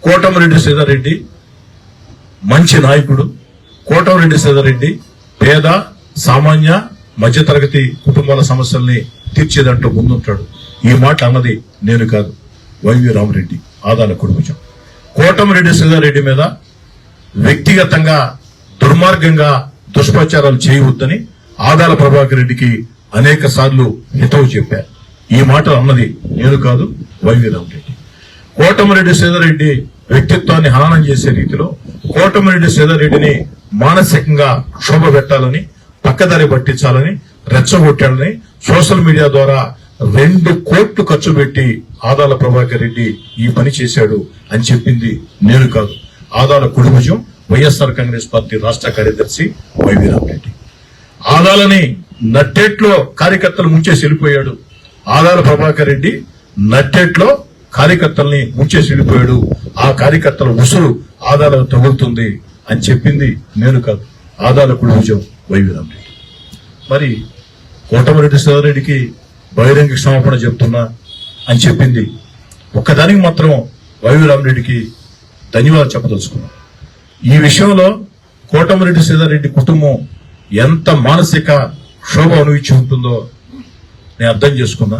కోటమిరెడ్డి శ్రీధర్రెడ్డి మంచి నాయకుడు. కోటమిరెడ్డి శ్రీధర్రెడ్డి పేద సామాన్య మధ్యతరగతి కుటుంబాల సమస్యల్ని తీర్చేదంటూ ముందుంటాడు. ఈ మాట అన్నది నేను కాదు, వైవి రామరెడ్డి, ఆదాల కుటుంబం. కోటమిరెడ్డి శ్రీధర్రెడ్డి మీద వ్యక్తిగతంగా దుర్మార్గంగా దుష్ప్రచారాలు చేయవద్దని ఆదాల ప్రభాకర్ రెడ్డికి అనేక సార్లు హితవు చెప్పారు. ఈ మాట అన్నది నేను కాదు, వైవి రామరెడ్డి. కోటమిరెడ్డి శ్రీధర్రెడ్డి వ్యక్తిత్వాన్ని హననం చేసే రీతిలో కోటమిరెడ్డి శ్రీధర్రెడ్డిని మానసికంగా క్షోభ పెట్టాలని, పక్కదారి పట్టించాలని, రెచ్చగొట్టాలని సోషల్ మీడియా ద్వారా 2 కోట్లు ఖర్చు పెట్టి ఆదాల ప్రభాకర్ రెడ్డి ఈ పని చేశాడు అని చెప్పింది నేను కాదు, ఆదాల కుటుంబం, వైఎస్ఆర్ కాంగ్రెస్ పార్టీ రాష్ట్ర కార్యదర్శి వైవి రామరెడ్డి. ఆదాలని నట్టేట్లో కార్యకర్తలు ముంచేసి వెళ్ళిపోయాడు. ఆదాల ప్రభాకర్ రెడ్డి నట్టేట్లో కార్యకర్తల్ని ముంచేసి వెళ్ళిపోయాడు. ఆ కార్యకర్తల ఉసురు ఆదాలకు తగులుతుంది అని చెప్పింది నేను కాదు, ఆదాల కుటుంబం, వైవి రామరెడ్డి. మరి కోటమిరెడ్డి శ్రీధర్రెడ్డికి బహిరంగ క్షమాపణ చెప్తున్నా అని చెప్పింది ఒక్కదానికి మాత్రం వైవి రామరెడ్డికి ధన్యవాదాలు చెప్పదలుచుకున్నా. ఈ విషయంలో కోటమిరెడ్డి శ్రీధర్రెడ్డి కుటుంబం ఎంత మానసిక క్షోభ అనుభవించి ఉంటుందో నేను అర్థం చేసుకున్నా.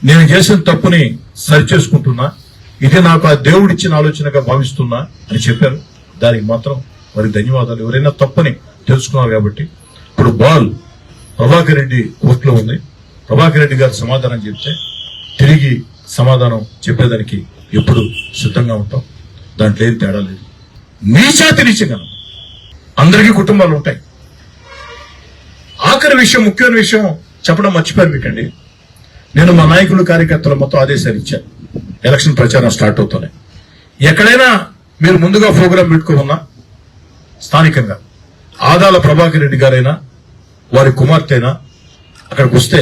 నేను చేసిన తప్పుని సరిచేసుకుంటున్నా, ఇది నాకు ఆ దేవుడిచ్చిన ఆలోచనగా భావిస్తున్నా అని చెప్పారు. దానికి మాత్రం వారి ధన్యవాదాలు. ఎవరైనా తప్పని తెలుసుకున్నారు కాబట్టి ఇప్పుడు బాల్ ప్రభాకర్ రెడ్డి కోర్టులో ఉంది. ప్రభాకర్ రెడ్డి గారు సమాధానం చెప్తే తిరిగి సమాధానం చెప్పేదానికి ఎప్పుడు సిద్ధంగా ఉంటాం. దాంట్లో ఏం తేడా లేదు. నీచాతి నీచగలం అందరికీ కుటుంబాలు ఉంటాయి. ఆఖరి విషయం, ముఖ్యమైన విషయం చెప్పడం మర్చిపోయాను మీకండి. నేను మా నాయకులు కార్యకర్తలు మొత్తం ఆదేశాలు ఇచ్చాను. ఎలక్షన్ ప్రచారం స్టార్ట్ అవుతానే ఎక్కడైనా మీరు ముందుగా ప్రోగ్రాం పెట్టుకోమన్నా స్థానికంగా ఆదాల ప్రభాకర్ రెడ్డి గారైనా వారి కుమార్తె అయినా అక్కడికి వస్తే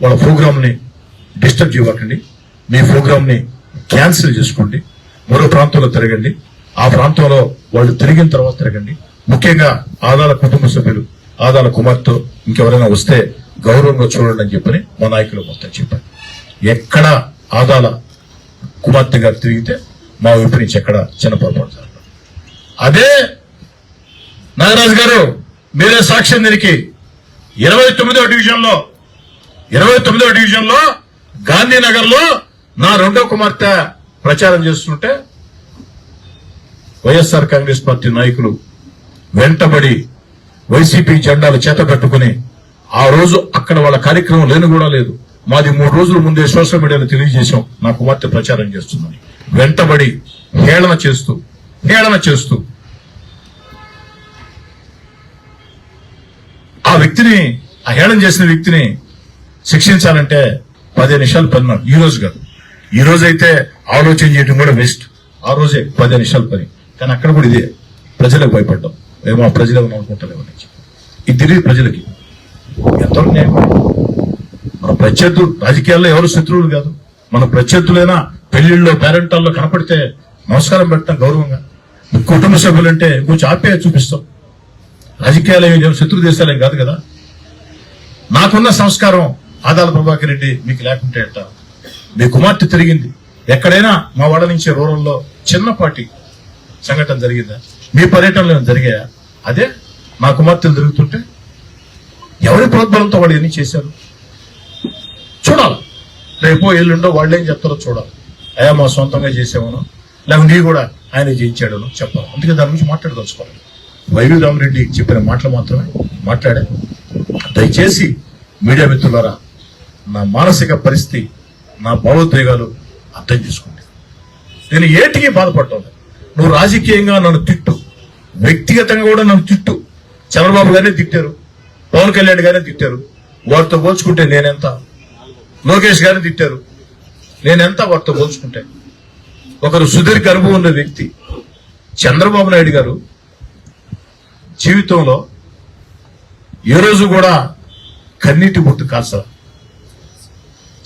వాళ్ళ ప్రోగ్రామ్ ని డిస్టర్బ్ చేయకండి. మీ ప్రోగ్రామ్ ని క్యాన్సిల్ చేసుకోండి. మరో ప్రాంతంలో తిరగండి. ఆ ప్రాంతంలో వాళ్ళు తిరిగిన తర్వాత తిరగండి. ముఖ్యంగా ఆదాల కుటుంబ సభ్యులు, ఆదాల కుమార్తె ఇంకెవరైనా వస్తే గౌరవంగా చూడండి అని చెప్పని మా నాయకులు మొత్తం చెప్పారు. ఎక్కడ ఆదాల కుమార్తె గారు తిరిగితే మా వైపు నుంచి ఎక్కడ చిన్న పొరపాటు జరగదు. అదే నాగరాజు గారు మీరే సాక్ష్యం దీనికి. 29వ డివిజన్ లో గాంధీనగర్ లో నా 2వ కుమార్తె ప్రచారం చేస్తుంటే వైఎస్ఆర్ కాంగ్రెస్ పార్టీ నాయకులు వెంటబడి వైసీపీ జెండాలు చేత పెట్టుకుని ఆ రోజు అక్కడ వాళ్ళ కార్యక్రమం లేని కూడా లేదు. మాది 3 రోజుల ముందే సోషల్ మీడియాలో తెలియజేశాం నా కుమార్తె ప్రచారం చేస్తుందని. వెంటబడి హేళన చేస్తూ ఆ వ్యక్తిని, ఆ హేళన చేసిన వ్యక్తిని శిక్షించాలంటే 15 నిమిషాలు పని. ఈ రోజు కాదు, ఈ రోజైతే ఆలోచన చేయడం కూడా వేస్ట్. ఆ రోజే 15 నిమిషాలు పని. కానీ అక్కడ కూడా ఇదే ప్రజలకు భయపడ్డాం. ఏమో ఆ ప్రజలు ఏమో అనుకుంటారేమో. ఇది తెలియదు ప్రజలకి. ఎంతవరకు న్యాయం? మన ప్రత్యర్థులు రాజకీయాల్లో ఎవరు శత్రువులు కాదు. మన ప్రత్యర్థులైనా పెళ్లిళ్ళలో పేరెంటాల్లో కనపడితే నమస్కారం పెడతాం గౌరవంగా. కుటుంబ సభ్యులంటే కొంచెం ఆప్యాయత చూపిస్తాం. రాజకీయాలు ఏమి శత్రు దేశాలేం కాదు కదా. నాకున్న సంస్కారం ఆదాల ప్రభాకర్ రెడ్డి మీకు లేకుంటే ఎట్ట? మీ కుమార్తె తిరిగింది. ఎక్కడైనా మా వాడ నుంచి రూరల్లో చిన్నపాటి సంఘటన జరిగిందా? మీ పర్యటనలో జరిగాయా? అదే నా కుమార్తెలు తిరుగుతుంటే ఎవరి ప్రోద్బలంతో వాళ్ళు ఎన్ని చేశారు చూడాలి. రేపో ఎల్లుండో వాళ్ళు ఏం చెప్తారో చూడాలి. అయ్యా మా సొంతంగా చేసామనో లేకపోతే నీ కూడా ఆయన చేయించాడనో చెప్పాలి. అందుకే దాని గురించి మాట్లాడదలుచుకోవాలి. వైవి రామరెడ్డి చెప్పిన మాటలు మాత్రమే మాట్లాడా. దయచేసి మీడియా మిత్రులారా, నా మానసిక పరిస్థితి, నా భావోద్వేగాలు అర్థం చేసుకోండి. నేను ఏటికి బాధపడటం. నువ్వు రాజకీయంగా నన్ను తిట్టు, వ్యక్తిగతంగా కూడా నన్ను తిట్టు. చంద్రబాబు గారిని తిట్టారు, పవన్ కళ్యాణ్ గారిని తిట్టారు. వారితో పోల్చుకుంటే నేనెంత? లోకేష్ గారిని తిట్టారు, నేనెంత వారితో పోల్చుకుంటే? ఒకరు సుదీర్ఘ అనుభవం ఉన్న వ్యక్తి చంద్రబాబు నాయుడు గారు జీవితంలో ఏ రోజు కూడా కన్నీటి బొట్టు కాల్చారు.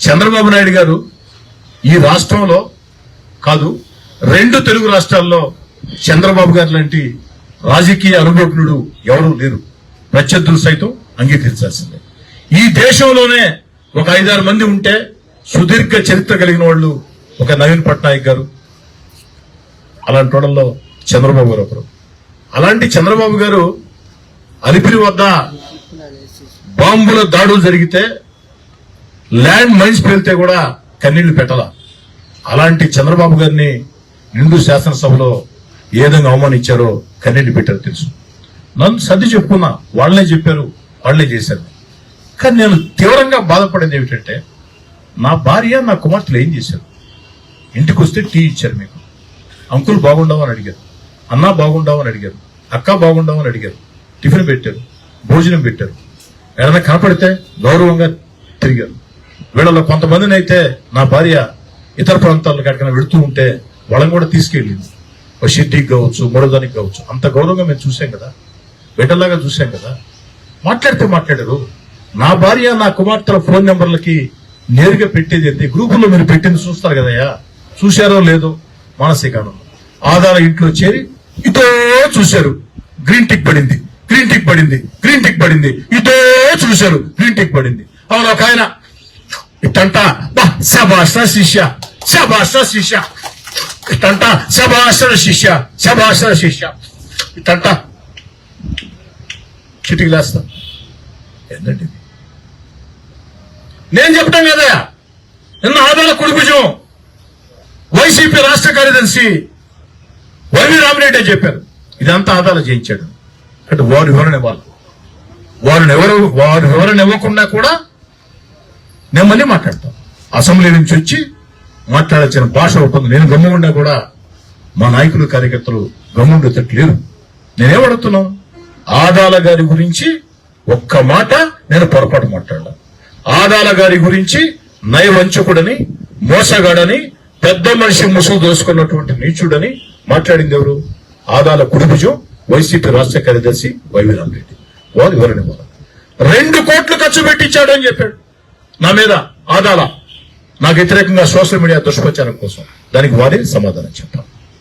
చంద్రబాబు నాయుడు గారు ఈ రాష్ట్రంలో కాదు 2 తెలుగు రాష్ట్రాల్లో చంద్రబాబు గారు లాంటి రాజకీయ అనుభవజ్ఞుడు ఎవరూ లేరు. ప్రత్యర్థులు సైతం అంగీకరించాల్సిందే. ఈ దేశంలోనే ఒక 5-6 మంది ఉంటే సుదీర్ఘ చరిత్ర కలిగిన వాళ్ళు ఒక నవీన్ పట్నాయక్ గారు, అలాంటి వాళ్ళలో చంద్రబాబు గారు ఒకరు. అలాంటి చంద్రబాబు గారు అలిపిరి వద్ద బాంబుల దాడులు జరిగితే ల్యాండ్ మైన్స్ పేలితే కూడా కన్నీళ్లు పెట్టాల. అలాంటి చంద్రబాబు గారిని నిండు శాసనసభలో ఏ విధంగా అవమానించారో కన్నీళ్లు పెట్టారో తెలుసు. నన్ను సర్ది చెప్పుకున్నా, వాళ్లే చెప్పారు, వాళ్లే చేశారు. కానీ నేను తీవ్రంగా బాధపడేది ఏమిటంటే, నా భార్య నా కుమార్తెలు ఏం చేశారు? ఇంటికి వస్తే టీ ఇచ్చారు, మీకు అంకుల్ బాగుండవు అని అడిగారు, అన్నా బాగుండవు అని అడిగారు, అక్క బాగుండవు అని అడిగారు, టిఫిన్ పెట్టారు, భోజనం పెట్టారు, ఏదైనా కనపడితే గౌరవంగా తిరిగారు. వీళ్ళలో కొంతమందిని అయితే నా భార్య ఇతర ప్రాంతాలకు ఎక్కడికైనా వెళుతూ ఉంటే వాళ్ళని కూడా తీసుకెళ్ళింది. ఒక షిడ్డీకి కావచ్చు, మరోదానికి కావచ్చు. అంత గౌరవంగా మేము చూసాం కదా, బిడ్డలాగా చూసాం కదా. మాట్లాడితే మాట్లాడారు. నా భార్య నా కుమార్తెల ఫోన్ నెంబర్లకి నేరుగా పెట్టేది ఏంటి? గ్రూపుల్లో మీరు పెట్టింది చూస్తారు కదయ్యా, చూశారో లేదో. మానసికానందం ఆధార ఇంట్లో చేరి ఇదో చూశారు, గ్రీన్ టిక్ పడింది, గ్రీన్ టిక్ పడింది, గ్రీన్ టిక్ పడింది, ఇదో చూశారు, గ్రీన్ టిక్ పడింది. అవును, ఒక ఆయన ఇట్టంట శభాష శిష్య, శభాష శిష్య, ఇట్టంట శభాష శిష్య, శభాష శిష్య, ఇట్టంట చిటికిలేస్తా. ఏంటండి నేను చెప్తాం కదా, నిన్న ఆదాల కుడిభుజం వైసీపీ రాష్ట్ర కార్యదర్శి వైవి రామిరెడ్డి చెప్పారు, ఇదంతా ఆదాల చేయించాడు. అంటే వారు వివరణ ఇవ్వాలి. వారు వివరణ ఇవ్వకుండా కూడా నేను మళ్ళీ మాట్లాడతాను. అసెంబ్లీ నుంచి వచ్చి మాట్లాడాల్సిన భాష ఉంటుంది. నేను గమ్ముగుండా కూడా మా నాయకులు కార్యకర్తలు గమ్ముండేటట్టు లేరు. నేనేమడుగుతున్నాను, ఆదాల గారి గురించి ఒక్క మాట నేను పొరపాటు మాట్లాడాను. ఆదాల గారి గురించి నయవంచకుడని, మోసగాడని, పెద్ద మనిషి ముసుగు దోసుకున్నటువంటి నీచుడని మాట్లాడింది ఎవరు? ఆదాల కుడిభుజం వైసీపీ రాష్ట్ర కార్యదర్శి వైవి రామిరెడ్డి. వారు వివరణ ఇవ్వాలి. 2 కోట్లు ఖర్చు పెట్టించాడు అని చెప్పాడు నా మీద ఆదాల, నాకు వ్యతిరేకంగా సోషల్ మీడియా దుష్ప్రచారం కోసం. దానికి వారే సమాధానం చెప్పారు.